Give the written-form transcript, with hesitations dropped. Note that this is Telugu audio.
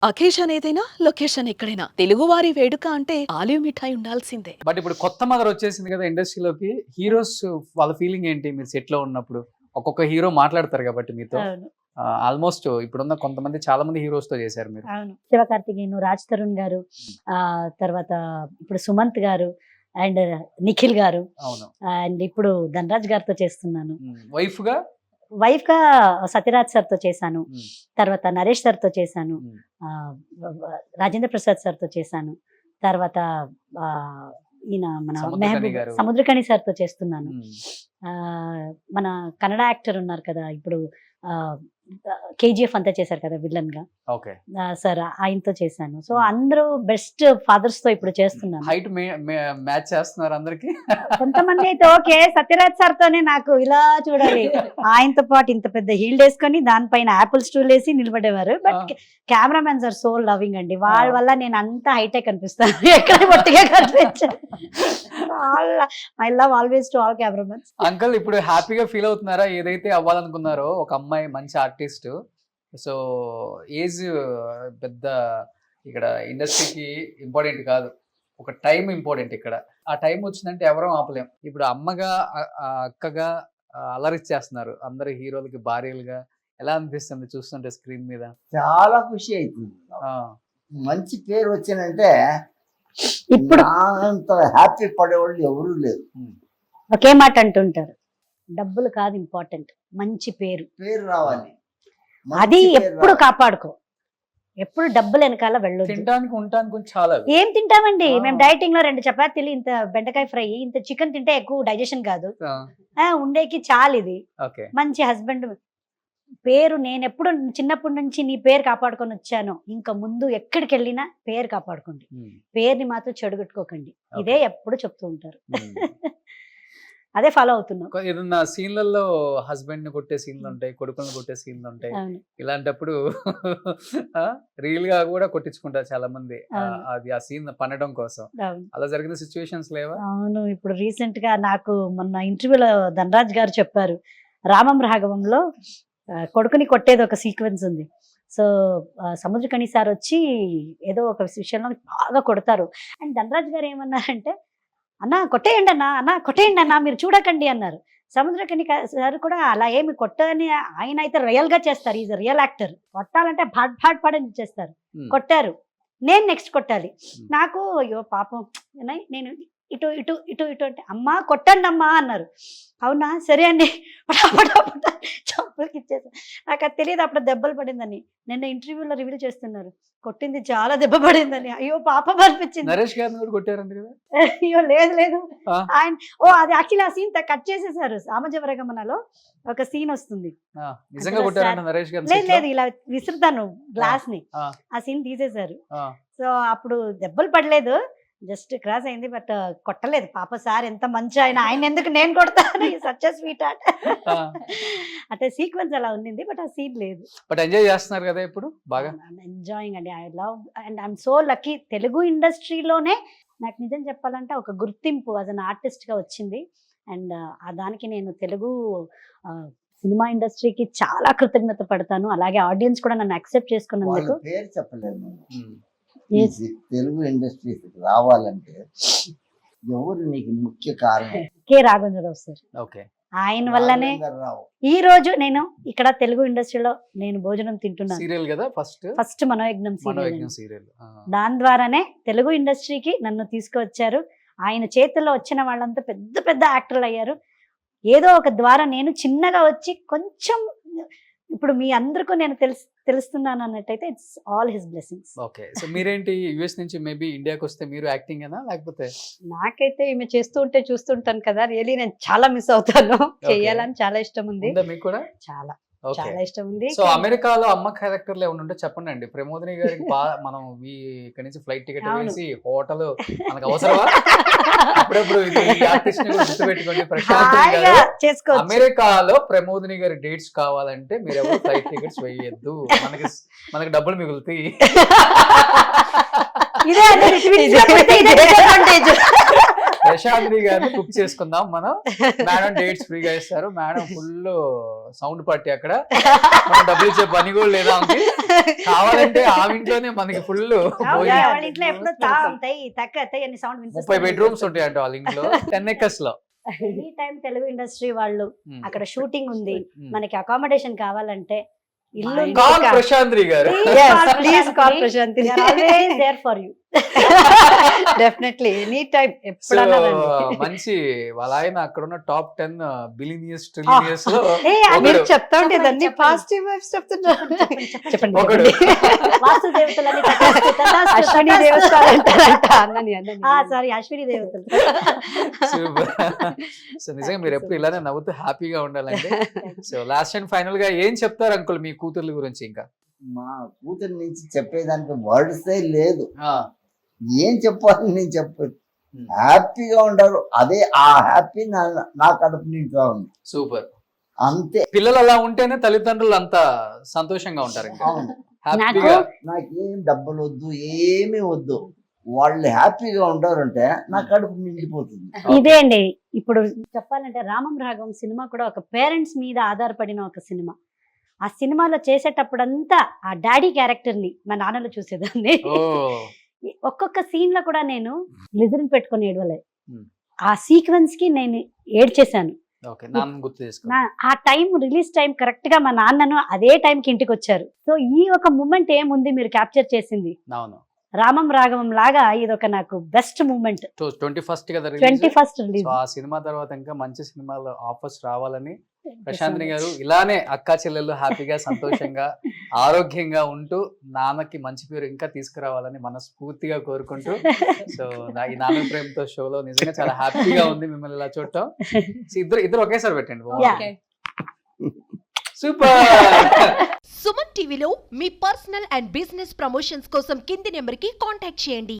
అకేషన్ ఏదైనా లొకేషన్ ఎక్కడైనా తెలుగువారి వేడుక అంటే ఆలివ్ మిఠాయి ఉండాల్సిందే. బట్ ఇప్పుడు కొత్త మదర్ వచ్చేసింది కదా ఇండస్ట్రీలోకి. హీరోస్ వాళ్ళ ఫీలింగ్ ఏంటి మీరు సెట్ లో ఉన్నప్పుడు? ఒక్కొక్క హీరో మాట్లాడతారు కాబట్టి మీతో. అవును ఆల్మోస్ట్ ఇప్పుడున్న కొంతమంది చాలా మంది హీరోస్ తో చేశారు మీరు. అవును శివకార్తికేయన్, రాజ్ తరుణ్ గారు, తర్వాత ఇప్పుడు సుమంత్ గారు అండ్ నిఖిల్ గారు, అవును. అండ్ ఇప్పుడు ధనరాజ్ గారితో చేస్తున్నాను. వైఫ్ గా వైఫ్ గా సత్యరాజ్ సార్ తో చేశాను, తర్వాత నరేష్ సార్ తో చేశాను, ఆ, రాజేంద్ర ప్రసాద్ సార్ తో చేశాను, తర్వాత ఆ, ఈయన మన సముద్రకని మెహబూబ్ గారు. సముద్రకని సార్ తో చేస్తున్నాను. ఆ మన కన్నడ యాక్టర్ ఉన్నారు కదా ఇప్పుడు, కేజీఎఫ్ అంతా చేశారు కదా విలన్ గా, ఓకే. సార్ ఆయనతో చేశాను. సో అందరూ బెస్ట్ ఫాదర్స్ తో ఇప్పుడు చేస్తున్నాను. హైట్ మ్యాచ్ చేస్తున్నారు అందరికి. కొంతమంది అయితే ఓకే, సత్యరాజ్ సార్ తోనే నాకు ఇలా చూడాలి, ఆయనతో పాటు ఇంత పెద్ద హీల్డ్ వేసుకొని దానిపైన యాపిల్ స్టూల్ వేసి నిలబడేవారు. But cameramens are so loving అండి, వాళ్ళ వల్ల నేను అంత హైటెక్ అనిపిస్తాను, ఎక్కడ పొట్టిగా కనిపించాను. I love always to all cameramens. Uncle ఇప్పుడు హ్యాపీగా ఫీల్ అవుతున్నారా? ఏదైతే అవ్వాలనుకున్నారో ఒక అమ్మాయి మంచి ఆర్టిస్ట్, సో ఏజ్ పెద్ద ఇక్కడ ఇండస్ట్రీకి ఇంపార్టెంట్ కాదు, ఒక టైం ఇంపార్టెంట్. ఇక్కడ ఆ టైం వచ్చిందంటే ఎవరూ ఆపలేం. ఇప్పుడు అమ్మగా అక్కగా అలరిచ్చేస్తున్నారు అందరు హీరోలకి భార్యలుగా. ఎలా అనిపిస్తుంది చూస్తుంటే స్క్రీన్ మీద? చాలా ఖుషి అవుతుంది. ఆ, మంచి పేరు వచ్చినంటే ఇప్పుడు అంత హ్యాపీ పడేవాళ్ళు ఎవరూ లేరు. ఒకే మాట అంటుంటారు, డబ్బులు కాదు ఇంపార్టెంట్, మంచి పేరు. పేరు రావాలి, అది మంచి పేరు ఎప్పుడు రావాలి. కాపాడుకో, ఎప్పుడు డబ్బులు వెనకాల వెళ్ళొద్దు. తినడానికి ఉండటానికి కొంచెం చాలా అవి. ఏం తింటామండి ఆ. మేము డైటింగ్ లో 2 చపాతీలు, ఇంత బెండకాయ ఫ్రై, ఇంత చికెన్ తింటే ఎక్కువ డైజెషన్ కాదు. ఉండేకి చాలు. ఇది ఓకే. మంచి హస్బెండ్ పేరు. నేను ఎప్పుడు చిన్నప్పటి నుంచి నీ పేరు కాపాడుకొని వచ్చాను, ఇంకా ముందు ఎక్కడికి వెళ్ళినా పేరు కాపాడుకోండి, పేరుని మాత్రం చెడగొట్టుకోకండి, ఇదే ఎప్పుడు చెప్తూ ఉంటారు. అదే ఫాలో అవుతున్నాం. ఏదన్నా సీన్లలో హస్బెండ్ ని కొట్టే సీన్లు ఉంటాయి, కొడుకులను కొట్టే సీన్లు ఉంటాయి. అవును ఇలాంటప్పుడు రీల్ గా కూడా కొట్టించుకుంటారు చాలా మంది, అది ఆ సీన్ పనడం కోసం. అవును అలా జరిగిన సిచ్యువేషన్స్ లేవా? అవును. ఇప్పుడు రీసెంట్ గా నాకు మొన్న ఇంటర్వ్యూలో ధనరాజ్ గారు చెప్పారు, రామం రాఘవంలో కొడుకుని కొట్టేది ఒక సీక్వెన్స్ ఉంది. సో సముద్రకని సార్ వచ్చి ఏదో ఒక విషయంలో బాగా కొడతారు, అండ్ ధనరాజ్ గారు ఏమన్నారంటే, అన్నా కొట్టేయండి అన్నా, అన్నా కొట్టేయండి అన్నా, మీరు చూడకండి అన్నారు. సముద్రకని సార్ కూడా అలా ఏమి కొట్టని, ఆయన అయితే రియల్ గా చేస్తారు, ఈజ్ రియల్ యాక్టర్. కొట్టాలంటే భాట్ భాట్ పాడని చేస్తారు. కొట్టారు, నేను నెక్స్ట్ కొట్టాలి. నాకు అయ్యో పాపం, నేను ఇటు ఇటు ఇటు ఇటు అంటే, అమ్మా కొట్టండి అమ్మా అన్నారు. అవునా సరే అండి, పటాపటా చంపలకి ఇచ్చేసాను. నాకు అది తెలియదు అప్పుడు దెబ్బలు పడిందని. నిన్న ఇంటర్వ్యూలో రివీల్ చేస్తున్నారు, కొట్టింది చాలా దెబ్బ పడిందని. అయ్యో పాపం అనిపించింది. నరేష్ గారిని కూడా కొట్టారంట కదా? అయ్యో లేదు లేదు, ఆ. ఆయన అది యాక్చువల్లీ ఆ సీన్ కట్ చేసేసారు. సామజవరగమనలో ఒక సీన్ వస్తుంది, నిజంగా అందులో కొట్టారంట సార్- నరేష్ గారిని లేదు set లో? లేదు ఇలా విసురుతాను గ్లాస్ ని, ఆ, ఆ సీన్ తీసేశారు. ఆ, సో అప్పుడు దెబ్బలు పడలేదు, జస్ట్ క్రాస్ అయింది, బట్ కొట్టలేదు. పాప సార్ ఎంత మంచి ఆయన ఎందుకు నేను కొడతాను, సచ్ స్వీట్ ఆట. ఆ. అంటే సీక్వెన్స్ అలా ఉండింది, బట్ ఆ సీన్ లేదు. బట్ ఎంజాయ్ చేస్తున్నారు కదా ఇప్పుడు బాగా? ఎంజాయింగ్ అండి, I love and I'm so lucky. Telugu ఇండస్ట్రీలోనే నాకు నిజం చెప్పాలంటే ఒక గుర్తింపు యాజ్ అన్ ఆర్టిస్ట్ గా వచ్చింది, అండ్ దానికి నేను తెలుగు సినిమా ఇండస్ట్రీకి చాలా కృతజ్ఞత పడతాను. అలాగే ఆడియన్స్ కూడా నన్ను యాక్సెప్ట్ వాళ్ళ చేసుకున్నందుకు. పేరు చెప్పలేదు మనం. ఉమ్. ఈ తెలుగు ఇండస్ట్రీకి రావాలంటే ఎవరు నీకు ముఖ్య కారణం? K Raghavendra Rao sir, okay. ఆయన వల్లనే రాఘవేంద్రరావు. ఈ రోజు నేను ఇక్కడ తెలుగు ఇండస్ట్రీలో నేను భోజనం తింటున్నాను. సీరియల్ కదా ఫస్ట్? First మనోయజ్ఞం serial, మనోయజ్ఞం serial. దాని ద్వారానే తెలుగు ఇండస్ట్రీకి నన్ను తీసుకువచ్చారు. ఆయన చేతుల్లో వచ్చిన వాళ్ళంతా పెద్ద పెద్ద యాక్టర్లు అయ్యారు. ఏదో ఒక ద్వారా నేను చిన్నగా వచ్చి కొంచెం ఇప్పుడు మీ అందరికీ నేను తెలుస్తున్నాను అన్నట్టయితే it's all his blessings. Okay. So మీరేంటి యుఎస్ నుంచి మేబీ ఇండియాకి వస్తే మీరు యాక్టింగ్ అయినా లేకపోతే? నాకైతే ఈమె చేస్తూ ఉంటే చూస్తుంటాను కదా, రియలీ నేను చాలా మిస్ అవుతాను. చేయాలని చాలా ఇష్టం ఉంది, ఉందా మీకు కూడా? చాలా ఓకే. చాలా ఇష్టం ఉంది. సో అమెరికాలో అమ్మ క్యారెక్టర్లు ఏమైనా ఉంటే చెప్పండి అండి. ప్రమోదిని గారికి మనం ఇక్కడ నుంచి ఫ్లైట్ టికెట్ అవును. వేసి హోటల్ మనకు అవసరమా? అప్పుడప్పుడు ఇది ఆర్టిస్ట్ ని కూడా గుర్తుపెట్టుకోండి. ప్రశాంత్ హాయిగా గారు, చేసుకోవచ్చు. అమెరికాలో ప్రమోదిని గారి డేట్స్ కావాలంటే మీరు ఎవరు ఫ్లైట్ టికెట్స్ వేయద్దు, మనకి డబ్బులు మిగులుతాయి. ఇదే అంటే twins కాకపోతే ఇదే disadvantage. ప్రశాంత్రి గారిని బుక్ చేసుకుందాం మనం. మేడం డేట్స్ ఫ్రీగా ఇస్తారు. మేడం ఫుల్ సౌండ్ పార్టీ అక్కడ, మనం డబ్బులు ఇచ్చే పని కూడా లేదా ఆమెకి. కావాలంటే ఆ ఇంట్లోనే మనకి ఫుల్ వాళ్ళ ఇంట్లో ఎప్పుడు తాం తై తక్క తై అని సౌండ్ 30 బెడ్రూమ్స్ ఉంటాయి అంట వాళ్ళ ఇంట్లో 10 acres లో. ఎనీ టైం తెలుగు ఇండస్ట్రీ వాళ్ళు అక్కడ షూటింగ్ ఉంది, మనకి అకామిడేషన్ కావాలంటే ఇల్లు కాల్ ప్రశాంత్రి గారు. Please call Prashanthi. There for you. Definitely any time so ఎప్పుడన్నా రండి. మంచి వాళ్ళ ఆయన అక్కడ ఉన్న టాప్ 10 బిలియనియర్స్ ట్రిలియనియర్స్ లో మీరు ఒకడు. చెప్తా ఉంటే అన్ని చెప్పండి. పాజిటివ్ వైబ్స్ చెప్తున్నారు. చెప్పండి ఒకడు. వాస్తు దేవతలని అశ్విని దేవస్థానం అంటారంట. అన్నని సారీ అశ్విని దేవతలు. సూపర్. సో నిజంగా మీరు ఎప్పుడు ఇలానే నవ్వుతూ హ్యాపీగా ఉండాలండి. సో లాస్ట్ అండ్ ఫైనల్ గా ఏం చెప్తారు అంకుల్ మీ కూతుర్ల గురించి? ఇంకా మా కూతురు నుంచి చెప్పేదానికి వర్డ్సే లేదు. ఏం చెప్పాలి నేను చెప్పదు. హ్యాపీగా ఉంటారు, అదే ఆ హ్యాపీ నా కడుపు నిండా ఉంది. సూపర్. అంతే. పిల్లలు అలా ఉంటేనే తల్లిదండ్రులు అంత సంతోషంగా ఉంటారు. ఇంకా అవును. హ్యాపీగా. నాకేం డబ్బులు వద్దు, ఏమీ వద్దు, వాళ్ళు హ్యాపీగా ఉంటారంటే నా కడుపు నిండిపోతుంది. ఇదే అండి ఇప్పుడు చెప్పాలంటే రామం రాఘవం సినిమా కూడా ఒక పేరెంట్స్ మీద ఆధారపడిన ఒక సినిమా. ఆ సినిమాలో చేసేటప్పుడంతా ఆ డాడీ క్యారెక్టర్ ని మా నాన్నలో చూసేదాన్ని. ఓ ఒక్కొక్క సీన్ లో కూడా నేను లిజన్ పెట్టుకొని ఏడవలే. Hmm. ఆ సీక్వెన్స్ కి నేను ఏడ్చేశాను. ఓకే, నాన్న గుర్తు చేసుకో. ఆ టైం రిలీజ్ టైం కరెక్ట్ గా మా నాన్నను అదే టైంకి ఇంటికి వచ్చారు. సో ఈ ఒక మూమెంట్ ఏముంది మీరు క్యాప్చర్ చేసింది. అవును. రామం రాఘవం లాగా ఇది ఒక నాకు బెస్ట్ మూమెంట్. 21st కదా 21st రిలీజ్. సో ఆ సినిమా తర్వాత ఇంకా మంచి సినిమాలు ఆఫర్స్ రావాలని ప్రశాంత్ని గారు ఇలానే అక్కా చెల్లెళ్ళు హ్యాపీగా సంతోషంగా ఆరోగ్యంగా ఉంటూ నాన్నకి మంచి పేరు ఇంకా తీసుకురావాలని మనస్ఫూర్తిగా కోరుకుంటూ, సో ఈ నాన్న ప్రేమతో షోలో నిజంగా చాలా హ్యాపీగా ఉంది మిమ్మల్ని ఇలా చూడటం. సో ఇద్దరు ఒకేసారి పెట్టండి. Yeah. సూపర్. సుమన్ టీవీలో మీ పర్సనల్ అండ్ బిజినెస్ ప్రమోషన్స్ కోసం కింది నెంబర్కి కాంటాక్ట్ చేయండి.